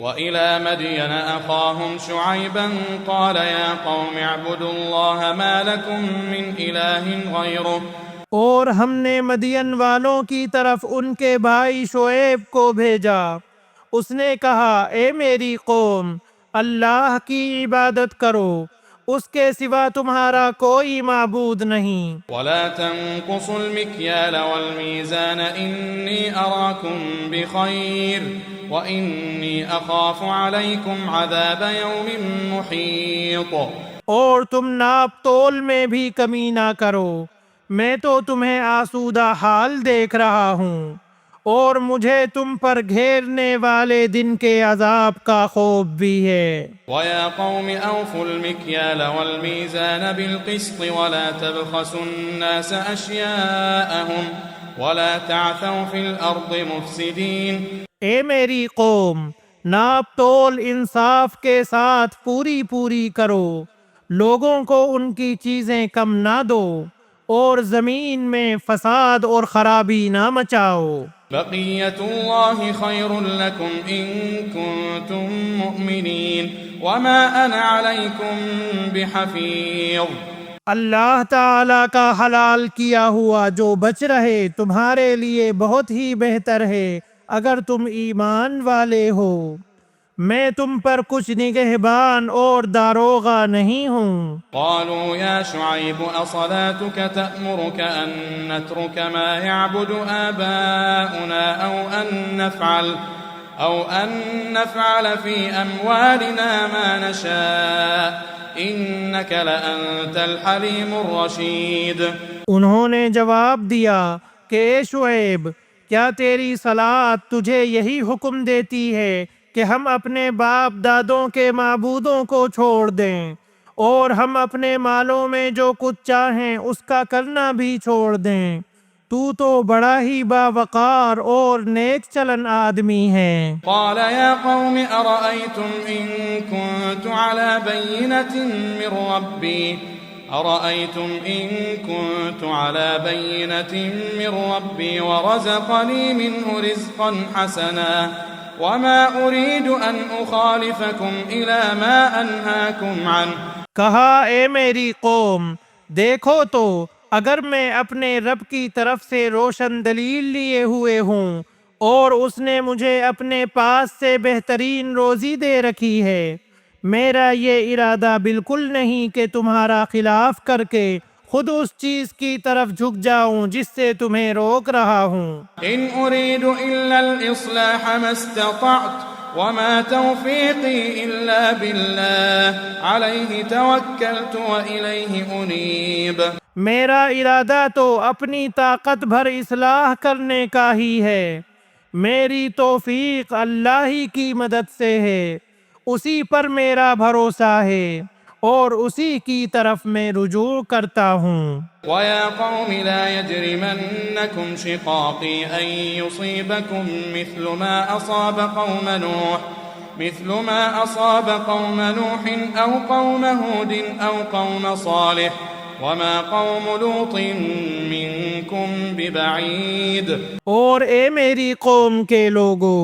وإلى مدين أخاهم شعيبا قال يا قوم اعبدوا الله ما لكم من إله غيره اور ہم نے مدین والوں کی طرف ان کے بھائی شعیب کو بھیجا، اس نے کہا اے میری قوم، اللہ کی عبادت کرو، اس کے سوا تمہارا کوئی معبود نہیں۔ ولا تنقصوا المكيال والميزان إني أراكم بخير وإني أخاف عليكم عذاب يوم محيط۔ اور تم ناپ تول میں بھی کمی نہ کرو، میں تو تمہیں آسودہ حال دیکھ رہا ہوں، اور مجھے تم پر گھیرنے والے دن کے عذاب کا خوف بھی ہے۔ وَيَا قَوْمِ أَوْفُوا الْمِكْيَالَ وَالْمِيزَانَ بِالْقِسْطِ وَلَا تَبْخَسُوا النَّاسَ أَشْيَاءَهُمْ وَلَا تَعْثَوْا فِي الْأَرْضِ مُفْسِدِينَ۔ اے میری قوم، ناپ تول انصاف کے ساتھ پوری کرو، لوگوں کو ان کی چیزیں کم نہ دو، اور زمین میں فساد اور خرابی نہ مچاؤ۔ بقیت اللہ خیر لکم ان کنتم مؤمنین وما انا علیکم بحفیظ۔ اللہ تعالیٰ کا حلال کیا ہوا جو بچ رہے تمہارے لیے بہت ہی بہتر ہے اگر تم ایمان والے ہو، میں تم پر کچھ نگہبان اور داروغہ نہیں ہوں۔ قالوا يا شعيب أصلاتك تأمرك أن نترك ما يعبد آباؤنا أو أن نفعل في أموالنا ما نشاء إنك لأنت الحليم الرشيد۔ انہوں نے جواب دیا کہ اے شعیب، کیا تیری صلاۃ تجھے یہی حکم دیتی ہے کہ ہم اپنے باپ دادوں کے معبودوں کو چھوڑ دیں اور ہم اپنے مالوں میں جو کچھ چاہیں اس کا کرنا بھی چھوڑ دیں؟ تو بڑا ہی باوقار اور نیک چلن آدمی ہے۔ قال يا قوم أرأيتم إن كنت على بينة من ربي ورزقني منه رزقا حسنا وما أريد أن أخالفكم إلى ما أنهاكم عنه۔ کہا اے میری قوم، دیکھو تو اگر میں اپنے رب کی طرف سے روشن دلیل لیے ہوئے ہوں اور اس نے مجھے اپنے پاس سے بہترین روزی دے رکھی ہے، میرا یہ ارادہ بالکل نہیں کہ تمہارا خلاف کر کے خود اس چیز کی طرف جھک جاؤں جس سے تمہیں روک رہا ہوں۔ ان اريد الا الاصلاح ما استطعت وما توفيقي الا بالله عليه توكلت واليه انيب۔ میرا ارادہ تو اپنی طاقت بھر اصلاح کرنے کا ہی ہے، میری توفیق اللہ ہی کی مدد سے ہے، اسی پر میرا بھروسہ ہے اور اسی کی طرف میں رجوع کرتا ہوں۔ وَيَا قَوْمِ لَا يَجْرِمَنَّكُمْ شِقَاقِي أَن يُصِيبَكُمْ مِثْلُ مَا أَصَابَ قَوْمَ نُوحٍ أَوْ قَوْمَ هُودٍ أَوْ قَوْمَ صَالِحٍ وَمَا قَوْمُ لُوطٍ مِّنكُمْ بِبَعِيدٍ۔ اور اے میری قوم کے لوگو،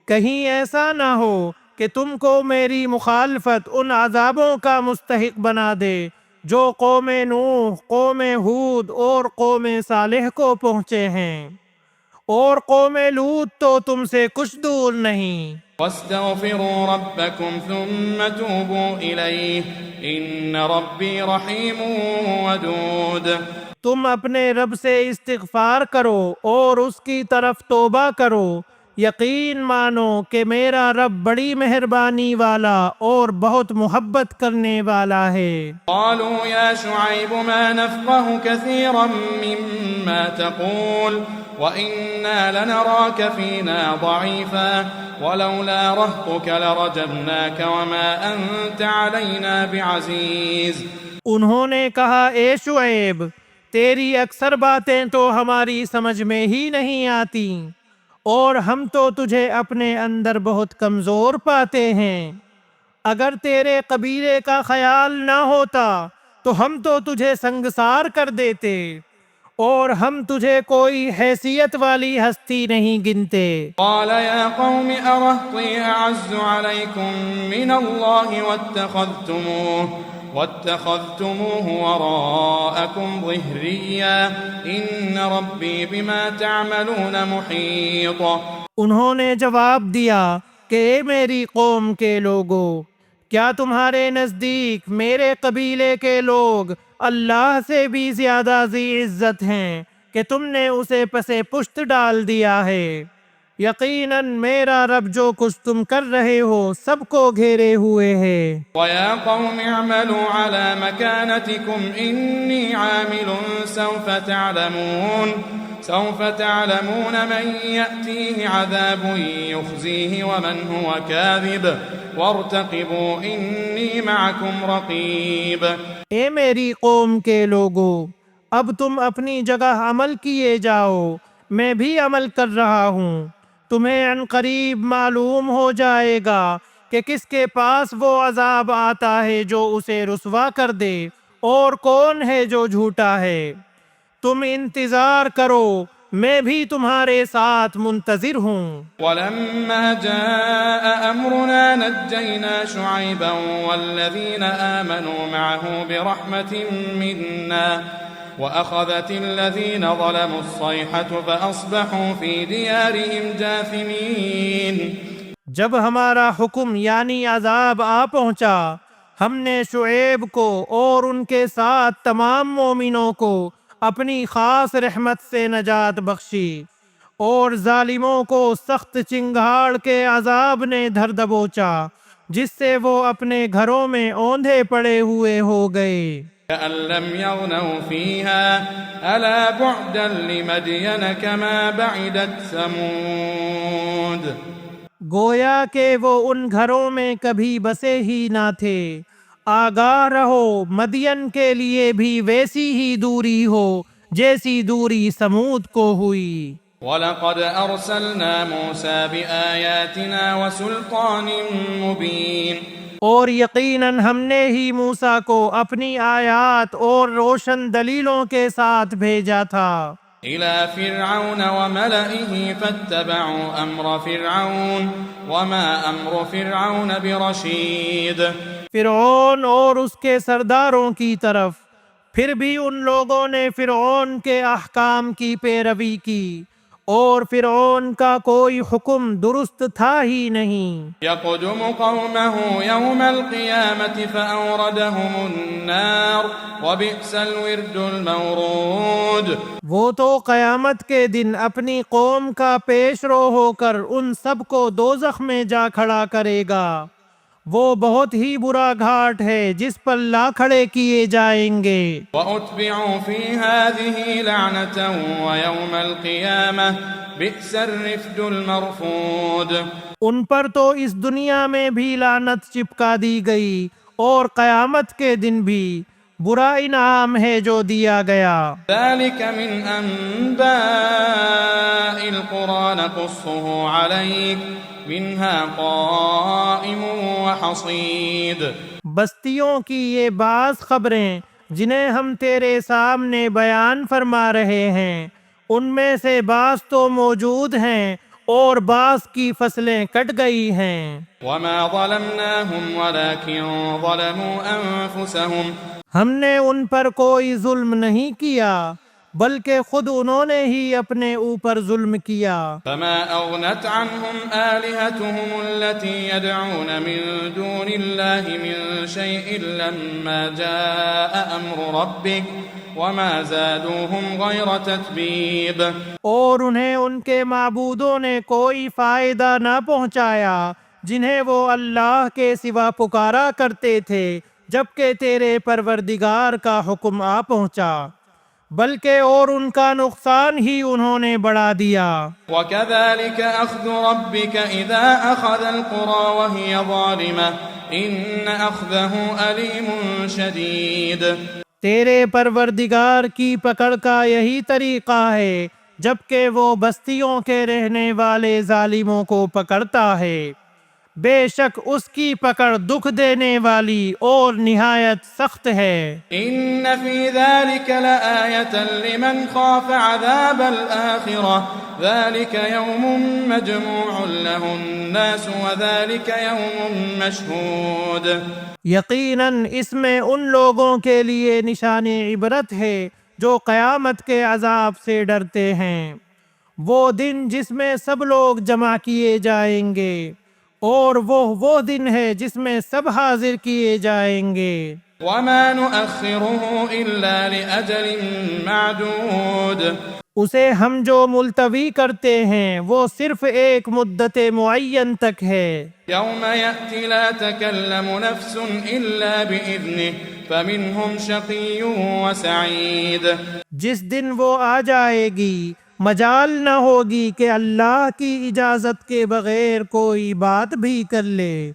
کہیں ایسا نہ ہو کہ تم کو میری مخالفت ان عذابوں کا مستحق بنا دے جو قوم نوح، قوم ہود اور قوم صالح کو پہنچے ہیں، اور قوم لوط تو تم سے کچھ دور نہیں۔ وَاسْتَغْفِرُوا رَبَّكُمْ ثُمَّ تُوبُوا إِلَيْهِ إِنَّ رَبِّي رَحِيمٌ وَدُودٌ۔ تم اپنے رب سے استغفار کرو اور اس کی طرف توبہ کرو، یقین مانو کہ میرا رب بڑی مہربانی والا اور بہت محبت کرنے والا ہے۔ قالوا يا شعيب ما نفقه كثيرا مما تقول وإنا لنراك فينا ضعيفا ولولا رهطك لرجمناك وما أنت علينا بعزيز۔ انہوں نے کہا اے شعیب، تیری اکثر باتیں تو ہماری سمجھ میں ہی نہیں آتی، اور ہم تو تجھے اپنے اندر بہت کمزور پاتے ہیں، اگر تیرے قبیلے کا خیال نہ ہوتا تو ہم تو تجھے سنگسار کر دیتے، اور ہم تجھے کوئی حیثیت والی ہستی نہیں گنتے۔ قال يا قوم أرهطي أعز عليكم من الله واتخذتموه وراءكم ظهريا إن ربي بما تعملون محيط۔ انہوں نے جواب دیا کہ اے میری قوم کے لوگو، کیا تمہارے نزدیک میرے قبیلے کے لوگ اللہ سے بھی زیادہ ذی عزت ہیں کہ تم نے اسے پسے پشت ڈال دیا ہے؟ یقیناً میرا رب جو کچھ تم کر رہے ہو سب کو گھیرے ہوئے ہے۔ وَيَا قَوْمِ اعْمَلُوا عَلَى مَكَانَتِكُمْ إِنِّي عَامِلٌ سوف تعلمون من يأتيه عذاب يخزيه ومن هو كاذب وارتقبوا إني معكم رقيب۔ اے میری قوم کے لوگو، اب تم اپنی جگہ عمل کیے جاؤ، میں بھی عمل کر رہا ہوں۔ تمہیں عن قریب معلوم ہو جائے گا کہ کس کے پاس وہ عذاب آتا ہے جو اسے رسوا کر دے، اور کون ہے جو جھوٹا ہے۔ تم انتظار کرو، میں بھی تمہارے ساتھ منتظر ہوں۔ وَلَمَّا جَاءَ أَمْرُنَا نَجَّيْنَا شُعَيْبًا وَالَّذِينَ آمَنُوا مَعَهُ بِرَحْمَةٍ مِّنَّا وَأَخَذَتِ الَّذِينَ ظَلَمُوا الصَّيْحَةُ فَأَصْبَحُوا فِي دِيَارِهِمْ جَاثِمِينَ۔ جب ہمارا حکم یعنی عذاب آ پہنچا، ہم نے شعیب کو اور ان کے ساتھ تمام مومنوں کو اپنی خاص رحمت سے نجات بخشی، اور ظالموں کو سخت چنگھاڑ کے عذاب نے دھر دبوچا، جس سے وہ اپنے گھروں میں اوندھے پڑے ہوئے ہو گئے۔ كأن لم يغنوا فيها ألا بعدا لمدين كما بعدت ثمود۔ گویا کہ وہ ان گھروں میں کبھی بسے ہی نہ تھے۔ آگاہ رہو، مدین کے لیے بھی ویسی ہی دوری ہو جیسی دوری سمود کو ہوئی۔ وَلَقَدْ أَرْسَلْنَا مُوسَى بِآيَاتِنَا وَسُلْطَانٍ مُبِينٍ۔ اور یقیناً ہم نے ہی موسیٰ کو اپنی آیات اور روشن دلیلوں کے ساتھ بھیجا تھا۔ إِلَى فِرْعَوْنَ وَمَلَئِهِ فَاتَّبَعُوا أَمْرَ فِرْعَوْنَ وَمَا أَمْرُ فِرْعَوْنَ بِرَشِيدٍ۔ فرعون اور اس کے سرداروں کی طرف، پھر بھی ان لوگوں نے فرعون کے احکام کی پیروی کی، اور فرعون کا کوئی حکم درست تھا ہی نہیں۔ يَقْدُمُ قَوْمَهُ يَوْمَ الْقِيَامَةِ فَأَوْرَدَهُمُ النَّارَ وَبِئْسَ الْوِرْدُ الْمَوْرُودُ۔ وہ تو قیامت کے دن اپنی قوم کا پیش رو ہو کر ان سب کو دوزخ میں جا کھڑا کرے گا۔ وہ بہت ہی برا گھاٹ ہے جس پر لا کھڑے کیے جائیں گے۔ وَأُتْبِعُوا فِي هَذِهِ لَعْنَةً وَيَوْمَ الْقِيَامَةِ بِئْسَ الرِّفْدُ الْمَرْفُودُ۔ ان پر تو اس دنیا میں بھی لعنت چپکا دی گئی، اور قیامت کے دن بھی برا انعام ہے جو دیا گیا۔ ذَلِكَ مِنْ أَنْبَاءِ الْقُرَىٰ نَقُصُّهُ عَلَيْكَ مِنْهَا قَائِمٌ وَحَصِيدٌ۔ بستیوں کی یہ بعض خبریں جنہیں ہم تیرے سامنے بیان فرما رہے ہیں، ان میں سے بعض تو موجود ہیں اور بعض کی فصلیں کٹ گئی ہیں۔ وَمَا ظَلَمْنَاهُمْ وَلَكِنْ ظَلَمُوا أَنفُسَهُمْ۔ ہم نے ان پر کوئی ظلم نہیں کیا، بلکہ خود انہوں نے ہی اپنے اوپر ظلم کیا۔ فَمَا أَغْنَتْ عَنْهُمْ آلِهَتُهُمُ الَّتِي يَدْعُونَ مِن دُونِ اللَّهِ مِن شَيْءٍ لَمَّا جَاءَ أَمْرُ رَبِّكَ وَمَا زَادُوهُمْ غَيْرَ تَتْبِيبٍ۔ اور انہیں ان کے معبودوں نے کوئی فائدہ نہ پہنچایا جنہیں وہ اللہ کے سوا پکارا کرتے تھے، جبکہ تیرے پروردگار کا حکم آ پہنچا، بلکہ اور ان کا نقصان ہی انہوں نے بڑھا دیا۔ وَكَذَلِكَ أَخْذُ رَبِّكَ إِذَا أَخَذَ الْقُرَىٰ وَهِيَ ظَالِمَةٌ إِنَّ أَخْذَهُ أَلِيمٌ شَدِيدٌ۔ تیرے پروردگار کی پکڑ کا یہی طریقہ ہے جبکہ وہ بستیوں کے رہنے والے ظالموں کو پکڑتا ہے، بے شک اس کی پکڑ دکھ دینے والی اور نہایت سخت ہے۔ إن في ذلك لآية لمن خاف عذاب الآخرة ذلك يوم مجموع له الناس وذلك يوم مشهود۔ یقیناً اس میں ان لوگوں کے لیے نشان عبرت ہے جو قیامت کے عذاب سے ڈرتے ہیں، وہ دن جس میں سب لوگ جمع کیے جائیں گے، اور وہ دن ہے جس میں سب حاضر کیے جائیں گے۔ وما نؤخره إلا لأجل معدود۔ اسے ہم جو ملتوی کرتے ہیں وہ صرف ایک مدت معین تک ہے۔ يوم يأتي لا تكلم نفس إلا بإذنه فمنهم شقي وسعيد۔ جس دن وہ آ جائے گی مجال نہ ہوگی کہ اللہ کی اجازت کے بغیر کوئی بات بھی کر لے،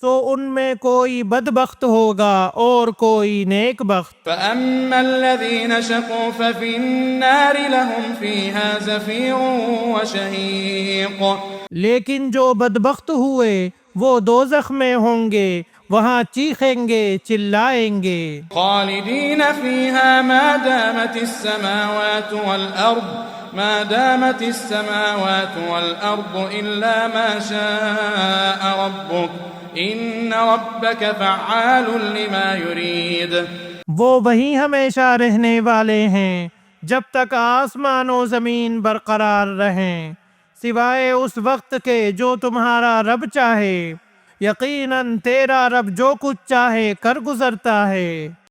سو ان میں کوئی بدبخت ہوگا اور کوئی نیک بخت۔ فأما الذين شقوا ففي النار لهم فيها زفير وشهيق۔ لیکن جو بدبخت ہوئے وہ دوزخ میں ہوں گے، وہاں چیخیں گے، چلائیں گے۔ خالدين فيها ما دامت السماوات والأرض إلا ما شاء ربك إن ربك فعال لما يريد۔ وہ وہیں ہمیشہ رہنے والے ہیں جب تک آسمان و زمین برقرار رہیں، سوائے اس وقت کے جو تمہارا رب چاہے۔ یقیناً تیرا رب جو کچھ چاہے کر گزرتا ہے۔